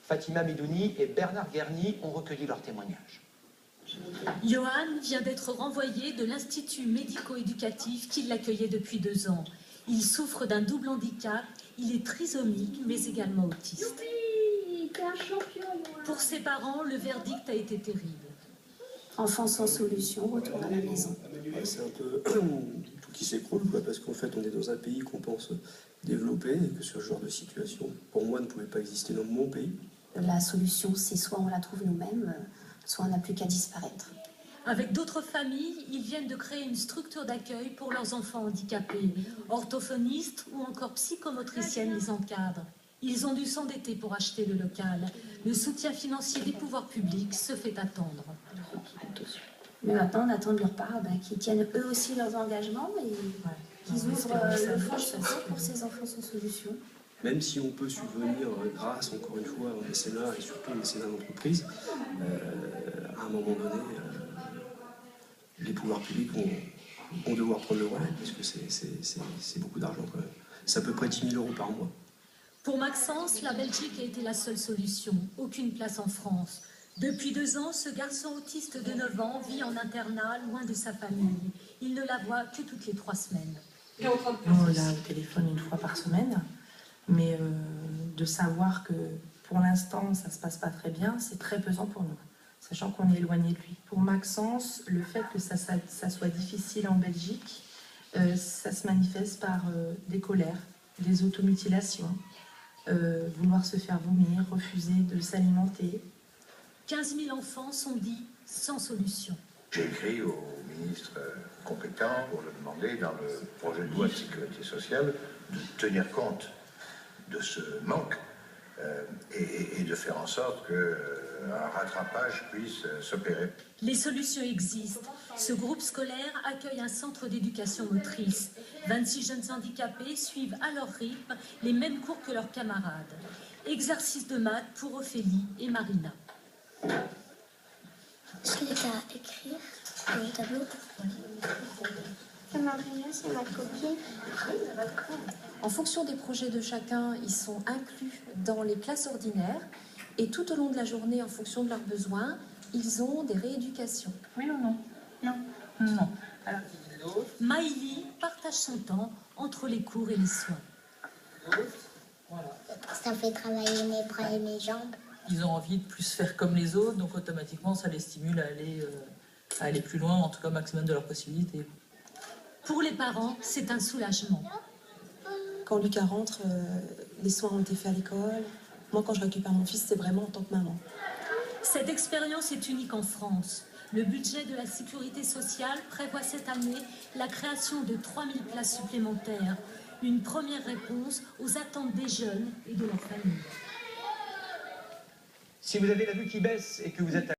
Fatima Midouni et Bernard Guerny ont recueilli leurs témoignages. Johan vient d'être renvoyé de l'institut médico-éducatif qui l'accueillait depuis 2 ans. Il souffre d'un double handicap, il est trisomique mais également autiste. Pour ses parents, le verdict a été terrible. Enfant sans solution, retourne à la maison. C'est un peu tout qui s'écroule, parce qu'en fait on est dans un pays qu'on pense développé et que ce genre de situation, pour moi, ne pouvait pas exister dans mon pays. La solution, c'est soit on la trouve nous-mêmes, soit on n'a plus qu'à disparaître. Avec d'autres familles, ils viennent de créer une structure d'accueil pour leurs enfants handicapés. Orthophonistes ou encore psychomotriciennes les encadrent. Ils ont dû s'endetter pour acheter le local. Le soutien financier des pouvoirs publics se fait attendre. Mais maintenant, on attend de leur part qu'ils tiennent eux aussi leurs engagements et qu'ils ouvrent le fonds de secours pour ces enfants sans solution. Même si on peut subvenir grâce, encore une fois, au mécénat et surtout au mécénat d'entreprise, à un moment donné, les pouvoirs publics vont devoir prendre le relais, parce que c'est beaucoup d'argent quand même. C'est à peu près 10 000 € par mois. Pour Maxence, la Belgique a été la seule solution. Aucune place en France. Depuis 2 ans, ce garçon autiste de 9 ans vit en internat, loin de sa famille. Il ne la voit que toutes les 3 semaines. On l'a au téléphone 1 fois par semaine, mais de savoir que pour l'instant ça se passe pas très bien, c'est très pesant pour nous, sachant qu'on est éloigné de lui. Pour Maxence, le fait que ça soit difficile en Belgique, ça se manifeste par des colères, des automutilations, vouloir se faire vomir, refuser de s'alimenter. 15 000 enfants sont dits sans solution. J'ai écrit au ministre compétent pour le demander, dans le projet de loi de sécurité sociale, de tenir compte de ce manque et de faire en sorte qu'un rattrapage puisse s'opérer. Les solutions existent. Ce groupe scolaire accueille un centre d'éducation motrice. 26 jeunes handicapés suivent à leur rythme les mêmes cours que leurs camarades. Exercice de maths pour Ophélie et Marina. Je l'ai à écrire sur le tableau. Marina, c'est ma copine. En fonction des projets de chacun, ils sont inclus dans les classes ordinaires et tout au long de la journée, en fonction de leurs besoins, ils ont des rééducations. Oui ou non? Non. Non. Alors, Maïli partage son temps entre les cours et les soins. Ça fait travailler mes bras et mes jambes. Ils ont envie de plus faire comme les autres, donc automatiquement ça les stimule à aller plus loin, en tout cas au maximum de leurs possibilités. Pour les parents, c'est un soulagement. Quand Lucas rentre, les soins ont été faits à l'école. Moi, quand je récupère mon fils, c'est vraiment en tant que maman. Cette expérience est unique en France. Le budget de la sécurité sociale prévoit cette année la création de 3000 places supplémentaires. Une première réponse aux attentes des jeunes et de leurs familles. Si vous avez la vue qui baisse et que vous êtes